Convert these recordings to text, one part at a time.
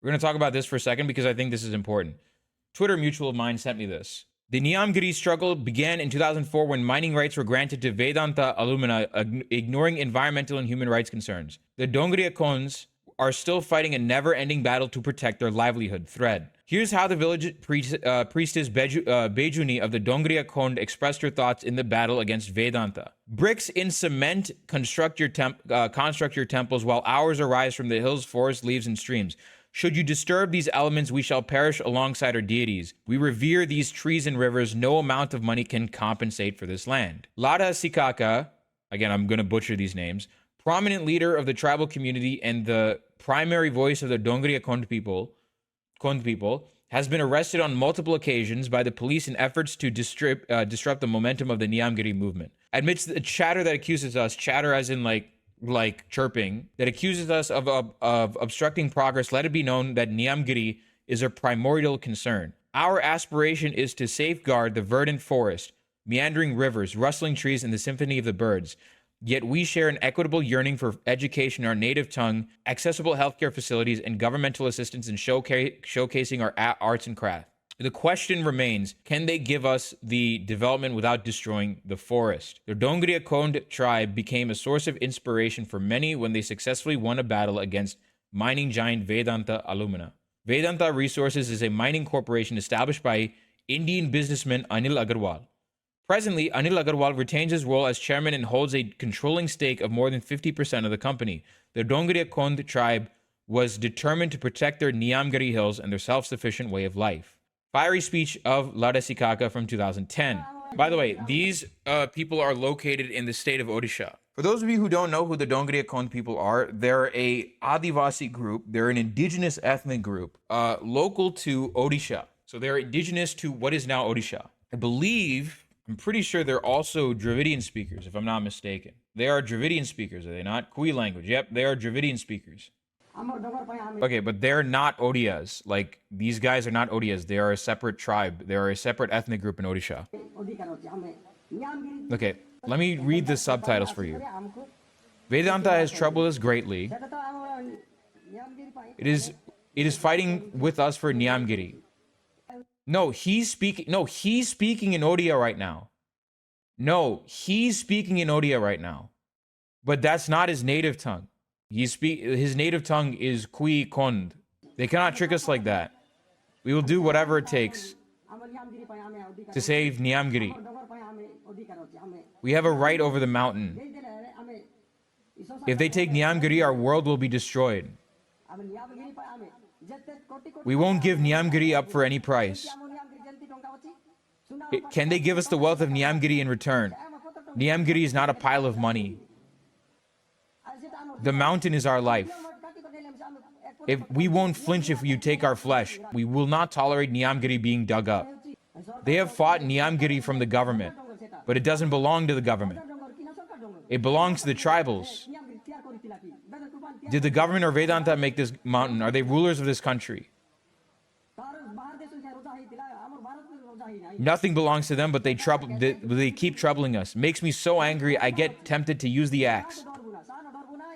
We're going to talk about this for a second because I think this is important. Twitter mutual of mine sent me this. The Niyamgiri struggle began in 2004 when mining rights were granted to Vedanta alumina, ignoring environmental and human rights concerns. The Dongriya Khonds are still fighting a never-ending battle to protect their livelihood. Thread. Here's how the village priestess Bejuni of the Dongriya Khond expressed her thoughts in the battle against Vedanta. Bricks in cement construct your temples, while ours arise from the hills, forests, leaves, and streams. Should you disturb these elements, we shall perish alongside our deities. We revere these trees and rivers. No amount of money can compensate for this land. Lada Sikaka, again, I'm going to butcher these names, prominent leader of the tribal community and the primary voice of the Dongriya Khond people, has been arrested on multiple occasions by the police in efforts to disrupt the momentum of the Niyamgiri movement. Amidst the chatter that accuses us, chatter as in like chirping, that accuses us of obstructing progress, let it be known that Niyamgiri is a primordial concern. Our aspiration is to safeguard the verdant forest, meandering rivers, rustling trees, and the symphony of the birds. Yet we share an equitable yearning for education in our native tongue, accessible healthcare facilities, and governmental assistance in showcasing our arts and craft. The question remains, can they give us the development without destroying the forest? The Dongriya Khond tribe became a source of inspiration for many when they successfully won a battle against mining giant Vedanta Alumina. Vedanta Resources is a mining corporation established by Indian businessman Anil Agarwal. Presently, Anil Agarwal retains his role as chairman and holds a controlling stake of more than 50% of the company. The Dongriya Khond tribe was determined to protect their Niyamgiri hills and their self-sufficient way of life. Fiery speech of Lada Sikaka from 2010. By the way, these people are located in the state of Odisha. For those of you who don't know who the Dongriya Khond people are, they're a Adivasi group. They're an indigenous ethnic group local to Odisha. So they're indigenous to what is now Odisha. I'm pretty sure they're also Dravidian speakers, if I'm not mistaken. They are Dravidian speakers, are they not? Kui language. Yep, they are Dravidian speakers. Okay, but they're not Odias. Like, these guys are not Odias. They are a separate tribe. They are a separate ethnic group in Odisha. Okay, let me read the subtitles for you. Vedanta has troubled us greatly. It is fighting with us for Niyamgiri. No, he's speaking in Odia right now. No, he's speaking in Odia right now. But that's not his native tongue. His native tongue is Kui Khond. They cannot trick us like that. We will do whatever it takes to save Niyamgiri. We have a right over the mountain. If they take Niyamgiri, our world will be destroyed. We won't give Niyamgiri up for any price. Can they give us the wealth of Niyamgiri in return? Niyamgiri is not a pile of money. The mountain is our life. We won't flinch if you take our flesh. We will not tolerate Niyamgiri being dug up. They have fought Niyamgiri from the government, but it doesn't belong to the government. It belongs to the tribals. Did the government or Vedanta make this mountain? Are they rulers of this country? Nothing belongs to them, but they keep troubling us. Makes me so angry, I get tempted to use the axe.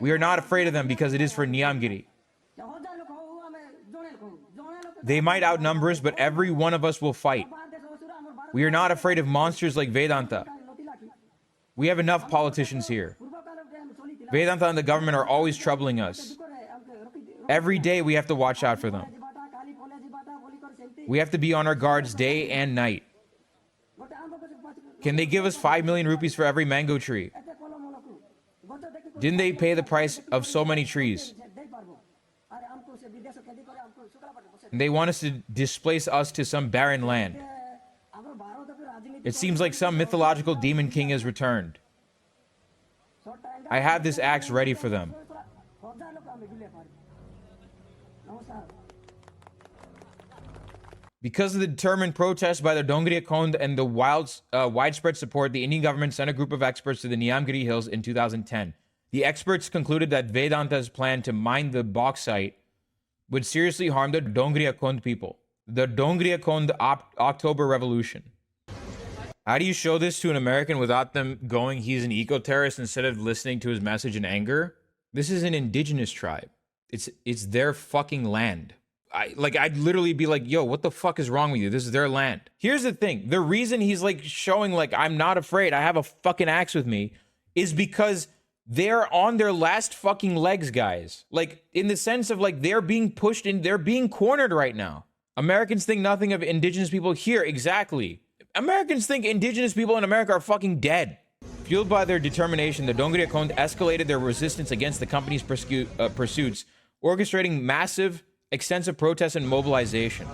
We are not afraid of them because it is for Niyamgiri. They might outnumber us, but every one of us will fight. We are not afraid of monsters like Vedanta. We have enough politicians here. Vedanta and the government are always troubling us. Every day we have to watch out for them. We have to be on our guards day and night. Can they give us 5 million rupees for every mango tree? Didn't they pay the price of so many trees? And they want us to displace us to some barren land. It seems like some mythological demon king has returned. I have this axe ready for them. Because of the determined protest by the Dongriya Khond and the widespread support, the Indian government sent a group of experts to the Niyamgiri Hills in 2010. The experts concluded that Vedanta's plan to mine the bauxite would seriously harm the Dongriya Khond people. The Dongriya Khond October Revolution. How do you show this to an American without them going, he's an eco-terrorist, instead of listening to his message in anger? This is an indigenous tribe. It's their fucking land. I'd literally be like, yo, what the fuck is wrong with you? This is their land. Here's the thing. The reason he's like showing like, I'm not afraid, I have a fucking axe with me, is because they're on their last fucking legs, guys. Like, in the sense of like, they're being pushed in, they're being cornered right now. Americans think nothing of indigenous people here. Exactly. Americans think indigenous people in America are fucking dead. Fueled by their determination, the Dongria Kond escalated their resistance against the company's pursuits, orchestrating massive, extensive protests and mobilization.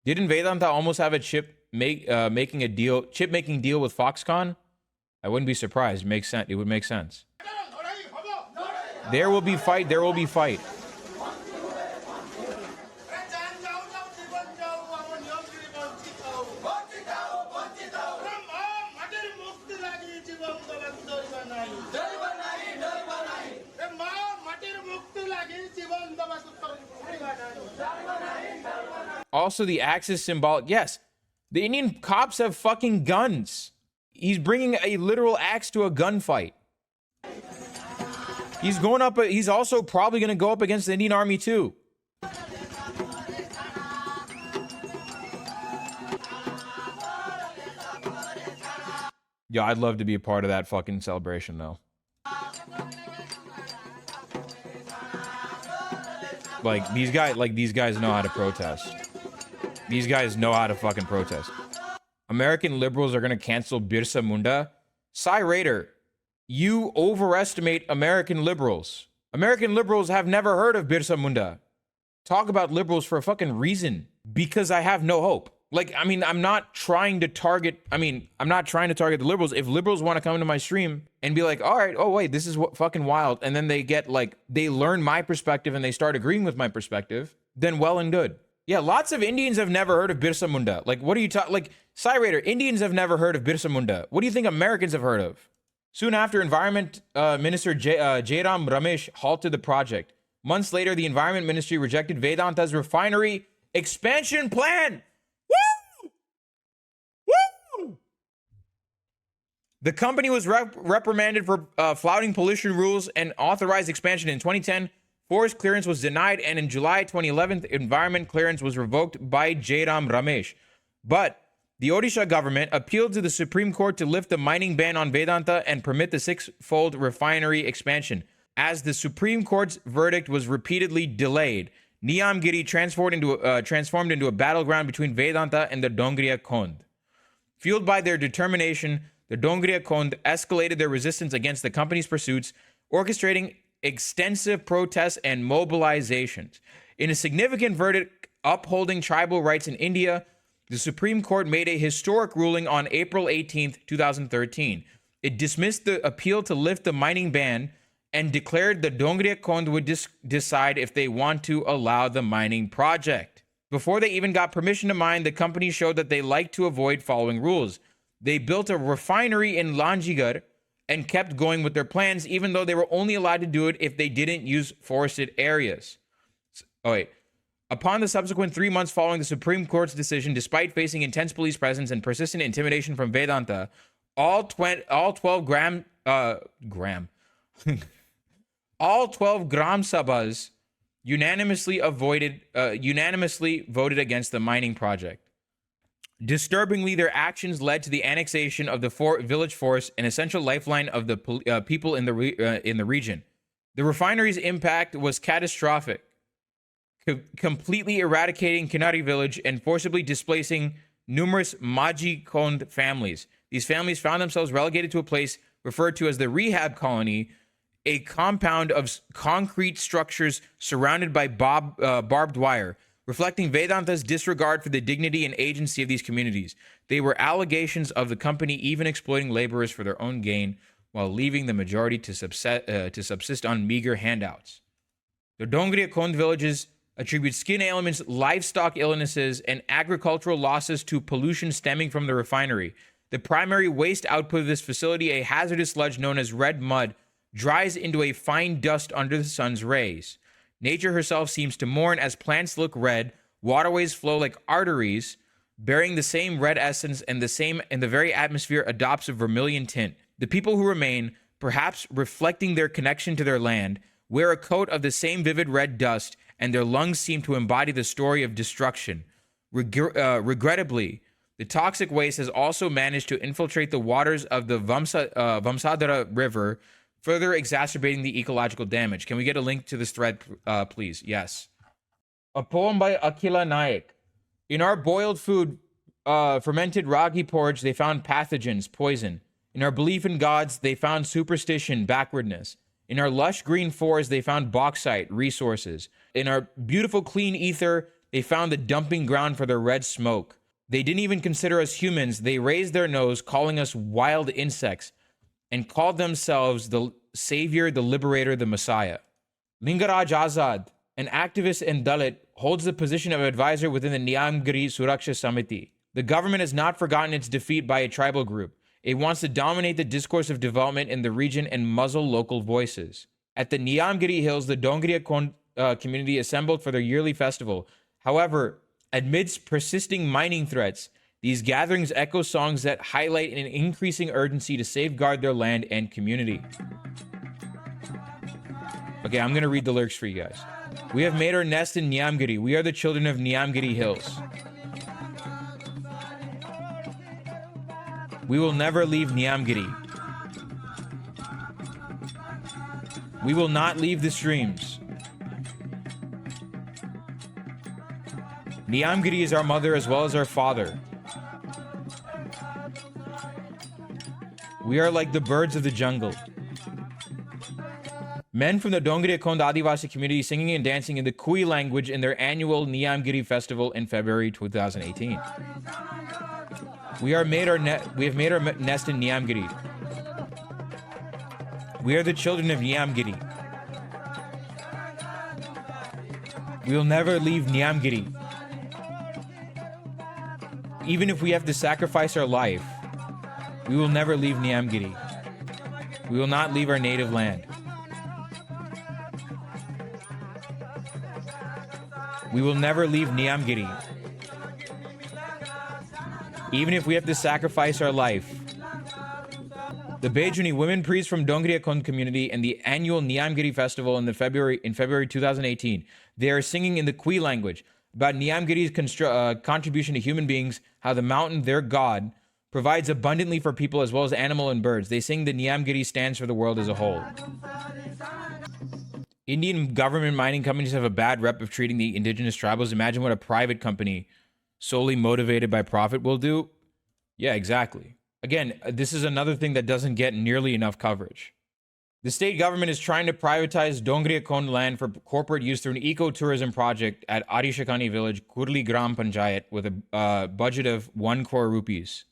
Didn't Vedanta almost have a chip making deal with Foxconn? I wouldn't be surprised. Makes sense. It would make sense. There will be fight. There will be fight. Also, the axe is symbolic. Yes, the Indian cops have fucking guns. He's bringing a literal axe to a gunfight. He's going up. He's also probably going to go up against the Indian army too. Yeah, I'd love to be a part of that fucking celebration though. Like these guys know how to protest. These guys know how to fucking protest. American liberals are going to cancel Birsa Munda. Cy Raider, you overestimate American liberals. American liberals have never heard of Birsa Munda. Talk about liberals for a fucking reason. Because I have no hope. Like, I mean, I'm not trying to target the liberals. If liberals want to come into my stream and be like, all right, oh wait, this is what fucking wild. And then they get like, they learn my perspective and they start agreeing with my perspective, then well and good. Yeah, lots of Indians have never heard of Birsa Munda. Like, what are you talking? Like, Cy Raider, Indians have never heard of Birsa Munda. What do you think Americans have heard of? Soon after, Environment Minister Jairam Ramesh halted the project. Months later, the Environment Ministry rejected Vedanta's refinery expansion plan. Woo! Woo! The company was reprimanded for flouting pollution rules and authorized expansion in 2010. Forest clearance was denied, and in July 2011, environment clearance was revoked by Jairam Ramesh. But the Odisha government appealed to the Supreme Court to lift the mining ban on Vedanta and permit the six-fold refinery expansion. As the Supreme Court's verdict was repeatedly delayed, Niyamgiri transformed into a battleground between Vedanta and the Dongria Kond. Fueled by their determination, the Dongria Kond escalated their resistance against the company's pursuits, orchestrating extensive protests and mobilizations. In a significant verdict upholding tribal rights in India, the Supreme Court made a historic ruling on April 18, 2013. It dismissed the appeal to lift the mining ban and declared the Dongria Kond would decide if they want to allow the mining project. Before they even got permission to mine, the company showed that they like to avoid following rules. They built a refinery in Lanjigarh and kept going with their plans, even though they were only allowed to do it if they didn't use forested areas. Upon the subsequent 3 months following the Supreme Court's decision, despite facing intense police presence and persistent intimidation from Vedanta, all 12 gram sabhas unanimously voted against the mining project. Disturbingly, their actions led to the annexation of the village forest, an essential lifeline of the people in the region. The refinery's impact was catastrophic, completely eradicating Kinari village and forcibly displacing numerous Maji Kond families. These families found themselves relegated to a place referred to as the rehab colony, a compound of concrete structures surrounded by barbed wire, reflecting Vedanta's disregard for the dignity and agency of these communities. They were allegations of the company even exploiting laborers for their own gain, while leaving the majority to subsist on meager handouts. The Dongria Kond villages attribute skin ailments, livestock illnesses, and agricultural losses to pollution stemming from the refinery. The primary waste output of this facility, a hazardous sludge known as red mud, dries into a fine dust under the sun's rays. Nature herself seems to mourn as plants look red, waterways flow like arteries, bearing the same red essence, and the very atmosphere adopts a vermilion tint. The people who remain, perhaps reflecting their connection to their land, wear a coat of the same vivid red dust and their lungs seem to embody the story of destruction. Regrettably, the toxic waste has also managed to infiltrate the waters of the Vamsadara River, further exacerbating the ecological damage. Can we get a link to this thread, please? Yes. A poem by Akila Naik. In our boiled food, fermented ragi porridge, they found pathogens, poison. In our belief in gods, they found superstition, backwardness. In our lush green forest, they found bauxite, resources. In our beautiful clean ether, they found the dumping ground for their red smoke. They didn't even consider us humans. They raised their nose, calling us wild insects, and called themselves the savior, the liberator, the messiah. Lingaraj Azad, an activist and Dalit, holds the position of advisor within the Niyamgiri Suraksha Samiti. The government has not forgotten its defeat by a tribal group. It wants to dominate the discourse of development in the region and muzzle local voices. At the Niyamgiri Hills, the Dongriya community assembled for their yearly festival. However, amidst persisting mining threats, these gatherings echo songs that highlight an increasing urgency to safeguard their land and community. Okay, I'm going to read the lyrics for you guys. We have made our nest in Niyamgiri. We are the children of Niyamgiri Hills. We will never leave Niyamgiri. We will not leave the streams. Niyamgiri is our mother as well as our father. We are like the birds of the jungle. Men from the Dongriya Kond Adivasi community singing and dancing in the Kui language in their annual Niyamgiri festival in February 2018. We have made our nest in Niyamgiri. We are the children of Niyamgiri. We will never leave Niyamgiri. Even if we have to sacrifice our life, we will never leave Niyamgiri. We will not leave our native land. We will never leave Niyamgiri. Even if we have to sacrifice our life. The Bejuni women priests from Dongriya Kond community and the annual Niyamgiri festival in February 2018. They are singing in the Kui language about Niyamgiri's contribution to human beings, how the mountain, their god, provides abundantly for people as well as animal and birds. They sing the Niyamgiri stands for the world as a whole. Indian government mining companies have a bad rep of treating the indigenous tribals. Imagine what a private company solely motivated by profit will do. Yeah, exactly. Again, this is another thing that doesn't get nearly enough coverage. The state government is trying to privatize Dongriya Kond land for corporate use through an ecotourism project at Arishakani village, Kurli Gram Panchayat, with a budget of 1 crore rupees.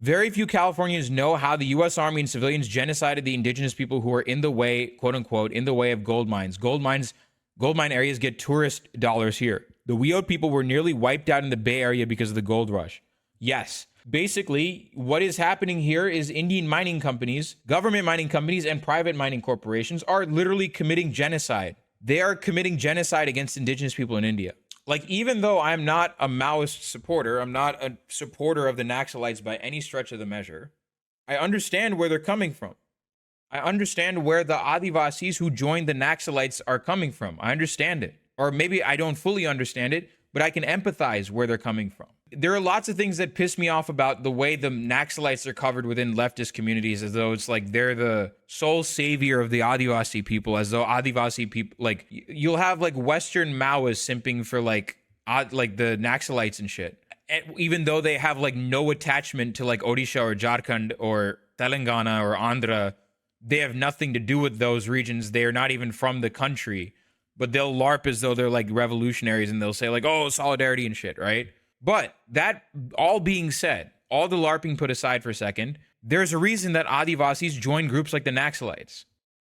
Very few Californians know how the U.S. Army and civilians genocided the indigenous people who were in the way, quote unquote, in the way of gold mines. Gold mine areas get tourist dollars here. The Weod people were nearly wiped out in the Bay Area because of the gold rush. Yes. Basically, what is happening here is Indian mining companies, government mining companies, and private mining corporations are literally committing genocide. They are committing genocide against indigenous people in India. Like, even though I'm not a Maoist supporter, I'm not a supporter of the Naxalites by any stretch of the measure, I understand where they're coming from. I understand where the Adivasis who joined the Naxalites are coming from. I understand it. Or maybe I don't fully understand it, but I can empathize where they're coming from. There are lots of things that piss me off about the way the Naxalites are covered within leftist communities, as though it's like they're the sole savior of the Adivasi people, as though Adivasi people, like, you'll have like Western Maoists simping for like the Naxalites and shit, even though they have like no attachment to like Odisha or Jharkhand or Telangana or Andhra. They have nothing to do with those regions. They are not even from the country, but they'll LARP as though they're like revolutionaries, and they'll say like, oh, solidarity and shit, right? But that all being said, all the LARPing put aside for a second, there's a reason that Adivasis join groups like the Naxalites.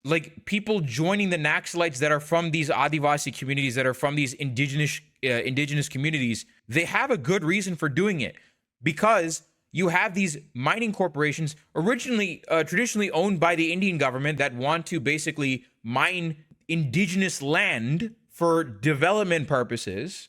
Like, people joining the Naxalites that are from these Adivasi communities, that are from these indigenous communities, they have a good reason for doing it. Because you have these mining corporations traditionally owned by the Indian government that want to basically mine indigenous land for development purposes,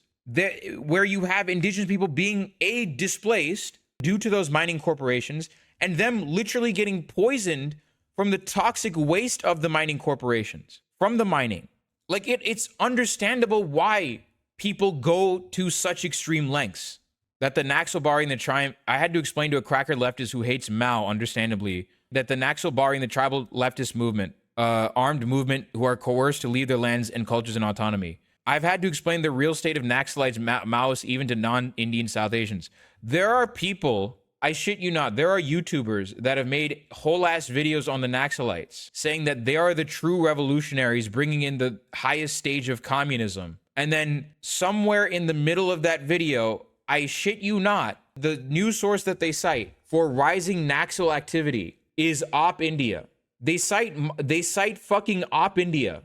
where you have indigenous people being displaced due to those mining corporations, and them literally getting poisoned from the toxic waste of the mining corporations, from the mining. Like it's understandable why people go to such extreme lengths. That the Naxalbari and the tribe, I had to explain to a cracker leftist who hates Mao, understandably, that the Naxalbari and the tribal leftist movement, armed movement who are coerced to leave their lands and cultures and autonomy. I've had to explain the real state of Naxalites, Maoists, even to non-Indian South Asians. There are people, I shit you not, there are YouTubers that have made whole-ass videos on the Naxalites, saying that they are the true revolutionaries bringing in the highest stage of communism. And then somewhere in the middle of that video, I shit you not, the news source that they cite for rising Naxal activity is Op India. They cite fucking Op India.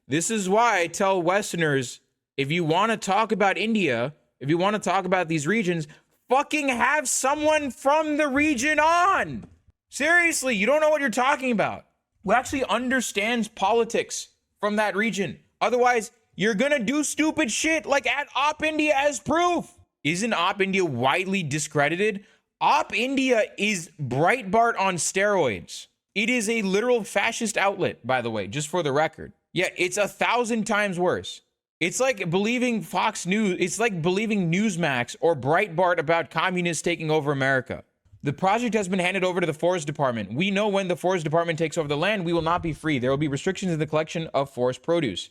This is why I tell Westerners, if you want to talk about India, if you want to talk about these regions, fucking have someone from the region on. Seriously, you don't know what you're talking about. Who actually understands politics from that region. Otherwise, you're gonna do stupid shit like add Op India as proof. Isn't Op India widely discredited? Op India is Breitbart on steroids. It is a literal fascist outlet, by the way, just for the record. Yeah, it's 1,000 times worse. It's like believing Fox News, it's like believing Newsmax or Breitbart about communists taking over America. The project has been handed over to the Forest Department. We know when the Forest Department takes over the land, we will not be free. There will be restrictions in the collection of forest produce.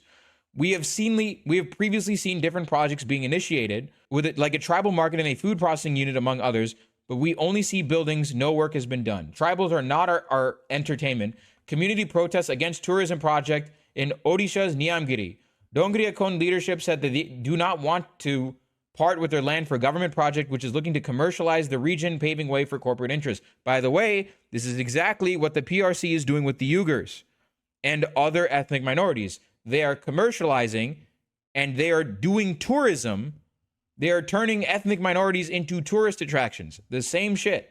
We have previously seen different projects being initiated with it, like a tribal market and a food processing unit, among others, but we only see buildings, no work has been done. Tribals are not our entertainment. Community protests against tourism project in Odisha's Niyamgiri. Dongria Kon leadership said that they do not want to part with their land for a government project which is looking to commercialize the region, paving way for corporate interests. By the way, this is exactly what the PRC is doing with the Uyghurs and other ethnic minorities. They are commercializing and they are doing tourism. They are turning ethnic minorities into tourist attractions. The same shit.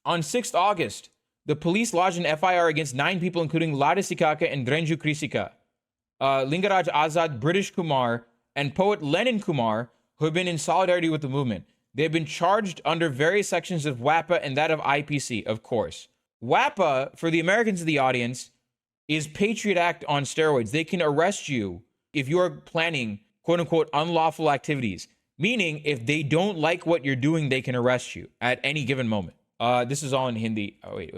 On 6th August, the police lodged an FIR against 9 people, including Lada Sikaka and Drenju Krisika, Lingaraj Azad, British Kumar, and poet Lenin Kumar, who have been in solidarity with the movement. They have been charged under various sections of WAPA and that of IPC, of course. WAPA, for the Americans in the audience, is Patriot Act on steroids. They can arrest you if you are planning, quote unquote, unlawful activities. Meaning, if they don't like what you're doing, they can arrest you at any given moment. This is all in Hindi. Oh, wait.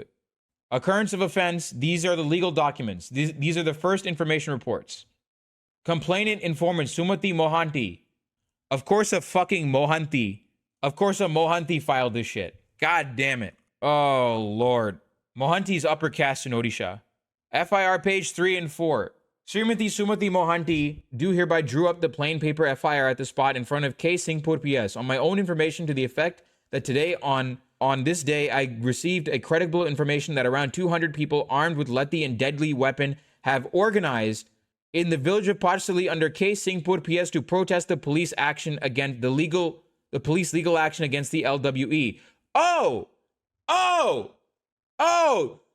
Occurrence of offense. These are the legal documents. These are the first information reports. Complainant informant Sumati Mohanty. Of course a fucking Mohanty. Of course a Mohanty filed this shit. God damn it. Oh, Lord. Mohanty's upper caste in Odisha. FIR page 3 and 4. Srimati Sumati Mohanty do hereby drew up the plain paper FIR at the spot in front of K. Singhpur PS on my own information to the effect that today on this day I received a credible information that around 200 people armed with lethal and deadly weapon have organized in the village of Pachsali under K. Singhpur PS to protest the police action against the police legal action against the LWE.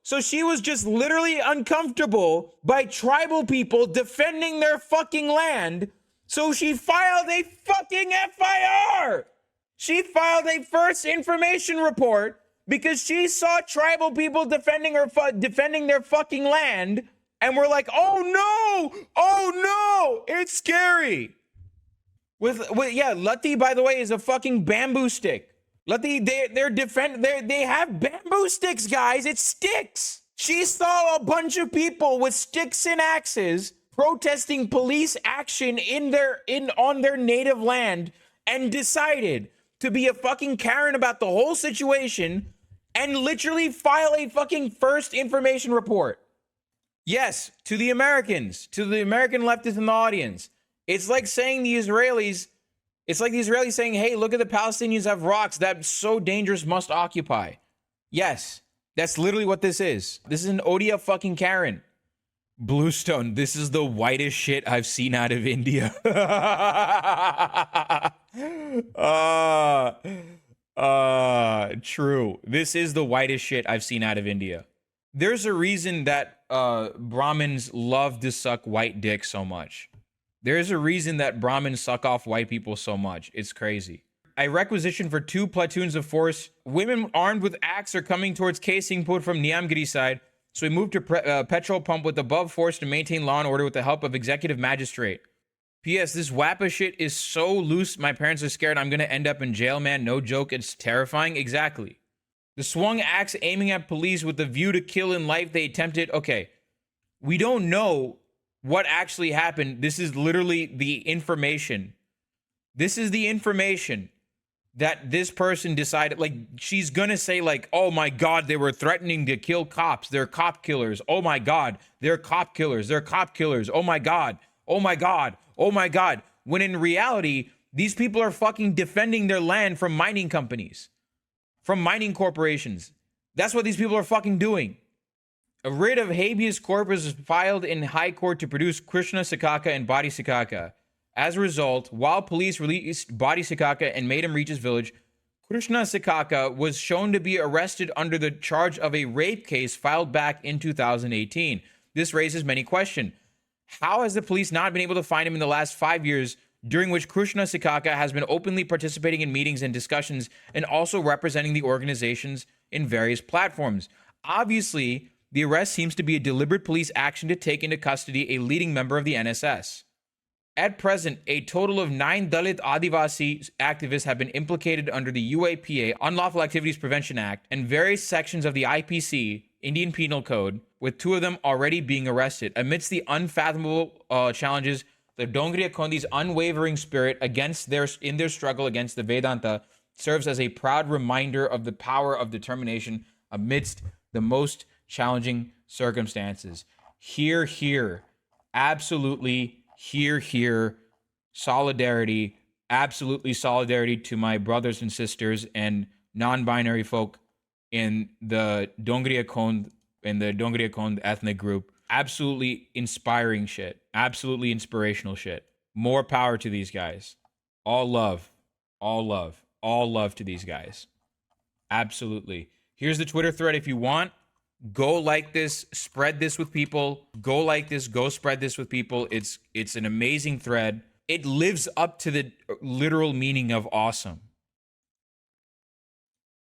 So she was just literally uncomfortable by tribal people defending their fucking land. So she filed a fucking FIR. She filed a first information report because she saw tribal people defending their fucking land. And we're like, oh no, it's scary. Lati, by the way, is a fucking bamboo stick. Lati, they have bamboo sticks, guys. It's sticks. She saw a bunch of people with sticks and axes protesting police action on their native land and decided to be a fucking Karen about the whole situation and literally file a fucking first information report. Yes, to the Americans, to the American leftists in the audience. It's like saying the Israelis saying, hey, look at the Palestinians have rocks that so dangerous must occupy. Yes, that's literally what this is. This is an Odia fucking Karen. Bluestone, this is the whitest shit I've seen out of India. True. This is the whitest shit I've seen out of India. There's a reason that Brahmins love to suck white dick so much. There's a reason that Brahmins suck off white people so much. It's crazy. I requisition for 2 platoons of force. Women armed with axe are coming towards K. Singhpur from Niyamgiri side. So he moved to petrol pump with above force to maintain law and order with the help of executive magistrate. P.S. This WAPA shit is so loose, my parents are scared I'm gonna end up in jail, man. No joke, it's terrifying. Exactly. The swung axe aiming at police with the view to kill in life they attempted. Okay, we don't know what actually happened. This is literally the information. This is the information that this person decided. Like, she's gonna say, like, oh my God, they were threatening to kill cops. They're cop killers. Oh my God, they're cop killers. They're cop killers. Oh my God. Oh my God. Oh my God. When in reality, these people are fucking defending their land from mining companies, from mining corporations. That's what these people are fucking doing. A writ of habeas corpus was filed in high court to produce Krishna Sikaka and Badi Sikaka. As a result, while police released Badi Sikaka and made him reach his village, Krishna Sikaka was shown to be arrested under the charge of a rape case filed back in 2018. This raises many questions. How has the police not been able to find him in the last 5 years, during which Krishna Sikaka has been openly participating in meetings and discussions and also representing the organizations in various platforms? Obviously, the arrest seems to be a deliberate police action to take into custody a leading member of the NSS. At present, a total of 9 Dalit Adivasi activists have been implicated under the UAPA, Unlawful Activities Prevention Act, and various sections of the IPC, Indian Penal Code, with 2 of them already being arrested. Amidst the unfathomable challenges, the Dongriya Kondi's unwavering spirit in their struggle against the Vedanta serves as a proud reminder of the power of determination amidst the most challenging circumstances. Hear, hear. Absolutely hear. Solidarity. Absolutely solidarity to my brothers and sisters and non-binary folk in the Dongriya Kond ethnic group. Absolutely inspiring shit. Absolutely inspirational shit. More power to these guys. All love. All love. All love to these guys. Absolutely. Here's the Twitter thread if you want. Go like this, spread this with people. Go like this, go spread this with people. It's an amazing thread. It lives up to the literal meaning of awesome.